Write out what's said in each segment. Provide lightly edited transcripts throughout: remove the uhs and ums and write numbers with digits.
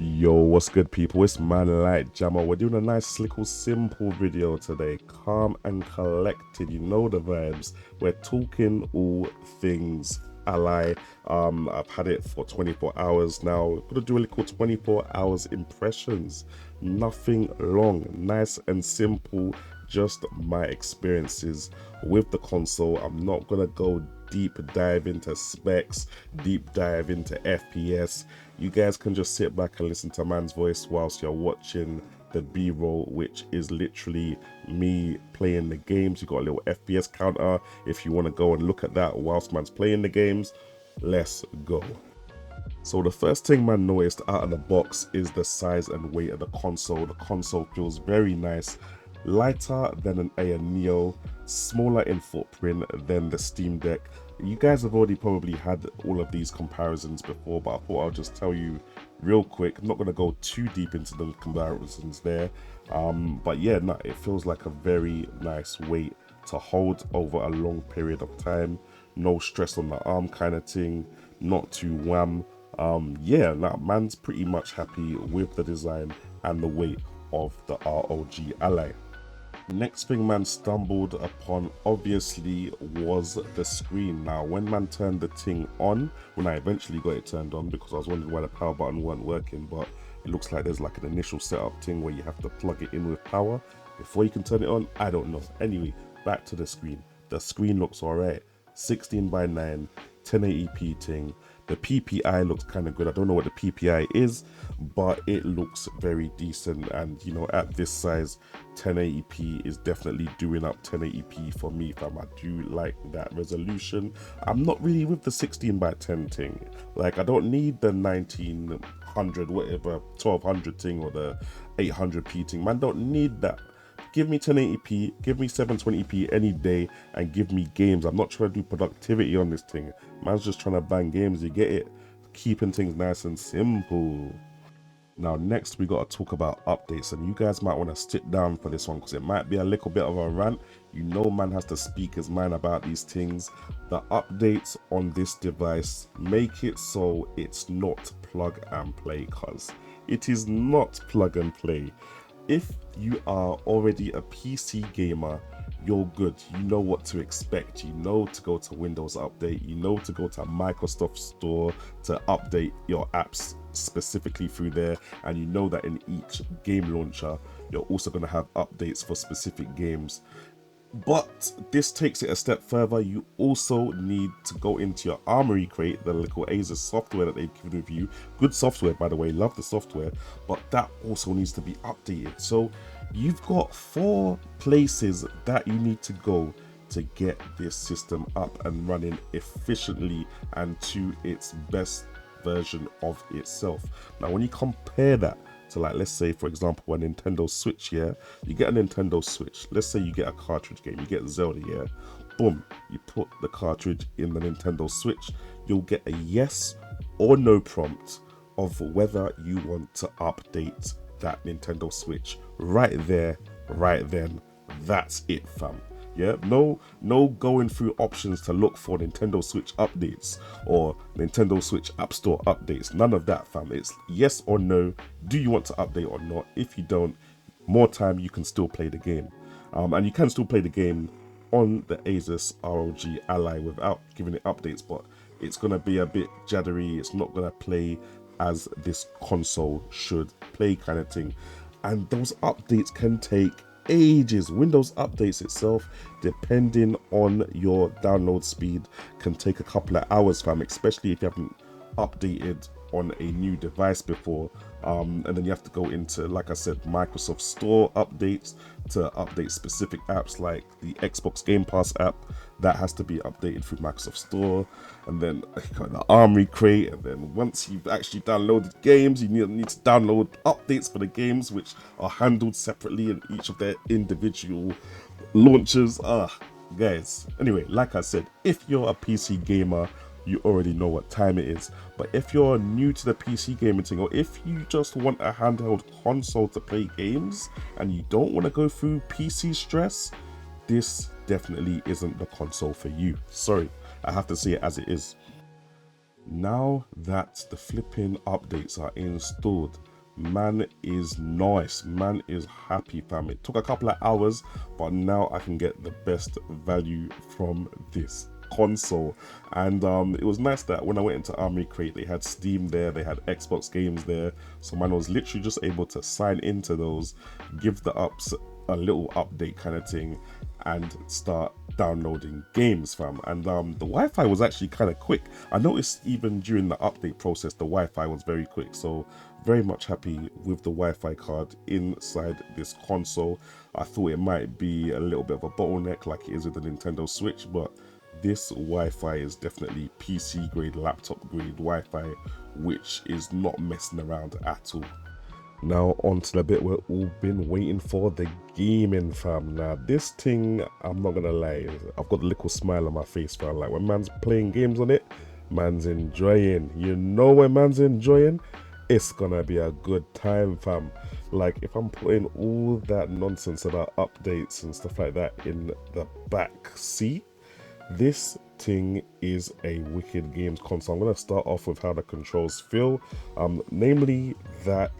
Yo, what's good, people? It's man like Jamo. We're doing a nice little simple video today. Calm and collected, you know the vibes. We're talking all things ally. I've had it for 24 hours now. We're gonna do a little 24 hours impressions. Nothing long, nice and simple. Just my experiences with the console. I'm not gonna go deep dive into specs, deep dive into FPS. You guys can just sit back and listen to man's voice whilst you're watching the b-roll, which is literally me playing the games. You got a little FPS counter if you want to go and look at that whilst man's playing the games. Let's go. So the first thing man noticed out of the box is the size and weight of the console. The console feels very nice, lighter than an Air Neo, smaller in footprint than the Steam Deck. You guys have already probably had all of these comparisons before, but I thought I'll just tell you real quick. I'm not going to go too deep into the comparisons there, but yeah, no, it feels like a very nice weight to hold over a long period of time. No stress on the arm kind of thing, not too wham. Yeah, nah, man's pretty much happy with the design and the weight of the ROG Ally. Next thing man stumbled upon obviously was the screen. Now when man turned the thing on, when I eventually got it turned on, because I was wondering why the power button weren't working, but it looks like there's like an initial setup thing where you have to plug it in with power before you can turn it on. I don't know. Anyway, back to the screen. The screen looks alright. 16:9, 1080p thing. The PPI looks kind of good. I don't know what the PPI is, but it looks very decent. And you know, at this size, 1080p is definitely doing up 1080p for me, fam. I do like that resolution. I'm not really with the 16:10 thing. Like, I don't need the 1900 whatever 1200 thing or the 800p thing. Man, don't need that. Give me 1080p, give me 720p any day, and give me games. I'm not trying to do productivity on this thing. Man's just trying to bang games, you get it? Keeping things nice and simple. Now next we got to talk about updates, and you guys might want to sit down for this one because it might be a little bit of a rant. You know man has to speak his mind about these things. The updates on this device make it so it's not plug and play, cuz it is not plug and play. If you are already a PC gamer, you're good. You know what to expect. You know to go to Windows Update. You know to go to Microsoft Store to update your apps specifically through there. And you know that in each game launcher, you're also going to have updates for specific games. But this takes it a step further. You also need to go into your armory crate, the little Asus software that they've given with you. Good software, by the way, love the software, but that also needs to be updated. So you've got 4 places that you need to go to get this system up and running efficiently and to its best version of itself. Now when you compare that to, like, let's say for example a Nintendo Switch, yeah, you get a Nintendo Switch, let's say you get a cartridge game, you get Zelda, yeah, boom, you put the cartridge in the Nintendo Switch, you'll get a yes or no prompt of whether you want to update that Nintendo Switch right there, right then. That's it, fam. Yeah, no going through options to look for Nintendo Switch updates or Nintendo Switch App Store updates. None of that, fam. It's yes or no. Do you want to update or not? If you don't, more time, you can still play the game. And you can still play the game on the Asus ROG Ally without giving it updates, but it's going to be a bit jaddery. It's not going to play as this console should play, kind of thing. And those updates can take ages. Windows updates itself, depending on your download speed, can take a couple of hours, fam, especially if you haven't updated on a new device before. And then you have to go into, like I said, Microsoft Store updates to update specific apps, like the Xbox Game Pass app that has to be updated through Microsoft Store, and then the Armory Crate, and then once you've actually downloaded games, you need to download updates for the games, which are handled separately in each of their individual launchers. Guys, anyway, like I said, if you're a PC gamer, you already know what time it is. But if you're new to the PC gaming thing, or if you just want a handheld console to play games and you don't want to go through PC stress, this definitely isn't the console for you. Sorry, I have to say it as it is. Now that the flipping updates are installed, Man is nice, man is happy, fam. It took a couple of hours, but now I can get the best value from this console. And it was nice that when I went into Armory Crate, they had Steam there, they had Xbox games there, so man was literally just able to sign into those, give the ups a little update kind of thing, and start downloading games, fam. And the Wi-Fi was actually kind of quick. I noticed even during the update process the Wi-Fi was very quick, so very much happy with the Wi-Fi card inside this console. I thought it might be a little bit of a bottleneck like it is with the Nintendo Switch, but this Wi-Fi is definitely PC grade, laptop grade Wi-Fi, which is not messing around at all. Now on to the bit we're all been waiting for, the gaming, fam. Now this thing, I'm not gonna lie, I've got a little smile on my face, fam. Like when man's playing games on it, man's enjoying. You know when man's enjoying, it's gonna be a good time, fam. Like if I'm putting all that nonsense about updates and stuff like that in the back seat, this thing is a wicked games console. I'm going to start off with how the controls feel, namely that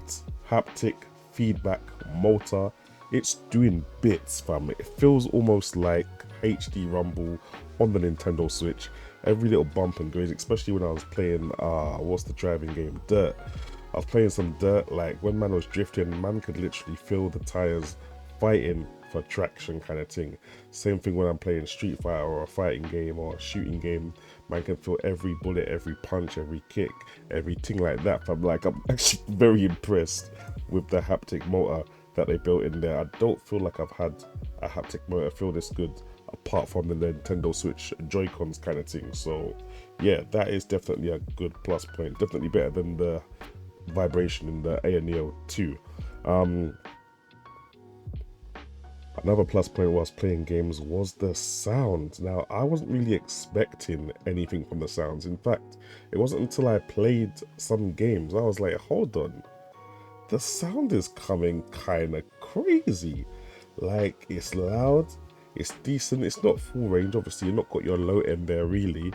haptic feedback motor. It's doing bits, fam. It feels almost like HD Rumble on the Nintendo Switch. Every little bump and graze, especially when I was playing what's the driving game, Dirt. I was playing some Dirt, like when man was drifting, man could literally feel the tires fighting for traction kind of thing. Same thing when I'm playing Street Fighter or a fighting game or a shooting game, man can feel every bullet, every punch, every kick, everything like that. I'm actually very impressed with the haptic motor that they built in there. I don't feel like I've had a haptic motor feel this good apart from the Nintendo Switch Joy-Cons kind of thing. So yeah, that is definitely a good plus point, definitely better than the vibration in the ANEO 2. Another plus point whilst playing games was the sound. Now, I wasn't really expecting anything from the sounds. In fact, it wasn't until I played some games, I was like, hold on, the sound is coming kind of crazy. Like, it's loud, it's decent, it's not full range, obviously you've not got your low end there really,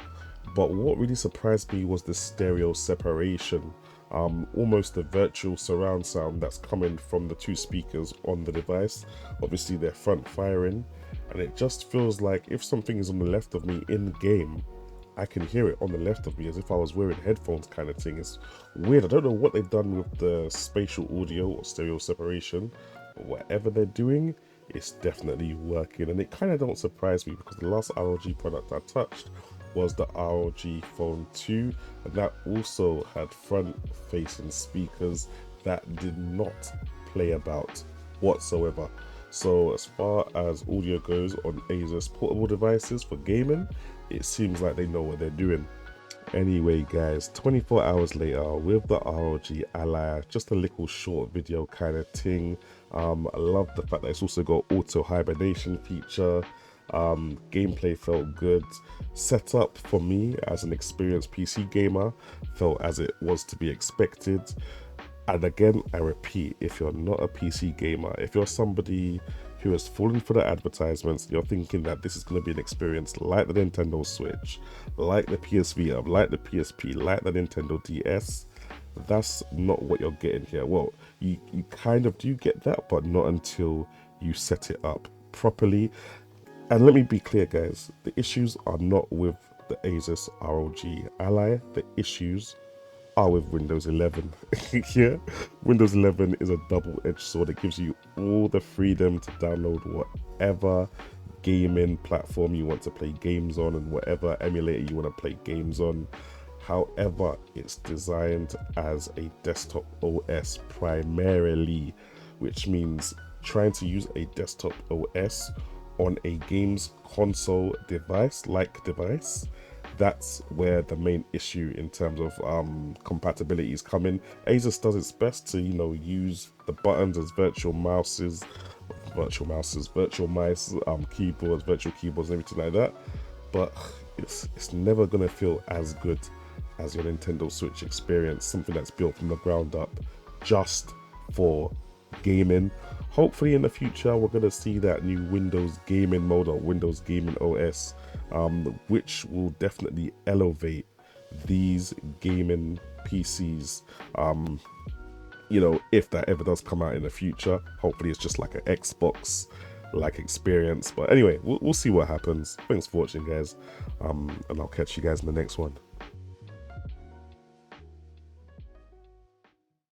but what really surprised me was the stereo separation. Almost a virtual surround sound that's coming from the two speakers on the device. Obviously they're front firing, and it just feels like if something is on the left of me in game, I can hear it on the left of me as if I was wearing headphones kind of thing. It's weird. I don't know what they've done with the spatial audio or stereo separation, but whatever they're doing, it's definitely working. And it kind of don't surprise me because the last ROG product I touched was the ROG Phone 2, and that also had front facing speakers that did not play about whatsoever. So as far as audio goes on Asus portable devices for gaming, it seems like they know what they're doing. Anyway guys, 24 hours later with the ROG Ally, just a little short video kind of thing. I love the fact that it's also got auto hibernation feature. Gameplay felt good. Setup for me as an experienced PC gamer felt as it was to be expected. And again, I repeat, if you're not a PC gamer, if you're somebody who has fallen for the advertisements, you're thinking that this is going to be an experience like the Nintendo Switch, like the PS Vita, like the PSP, like the Nintendo DS, that's not what you're getting here. Well, you kind of do get that, but not until you set it up properly. And let me be clear, guys, the issues are not with the Asus ROG Ally, the issues are with Windows 11. Yeah, Windows 11 is a double-edged sword. It gives you all the freedom to download whatever gaming platform you want to play games on and whatever emulator you want to play games on. However, it's designed as a desktop OS primarily, which means trying to use a desktop OS on a games console device, that's where the main issue in terms of compatibility is coming. Asus does its best to, you know, use the buttons as virtual mice, keyboards, virtual keyboards, and everything like that. But it's never gonna feel as good as your Nintendo Switch experience, something that's built from the ground up just for gaming. Hopefully in the future we're going to see that new Windows gaming mode or Windows gaming OS, which will definitely elevate these gaming PCs. you know, if that ever does come out in the future, hopefully it's just like an Xbox like experience. But anyway, we'll see what happens. Thanks for watching, guys, and I'll catch you guys in the next one.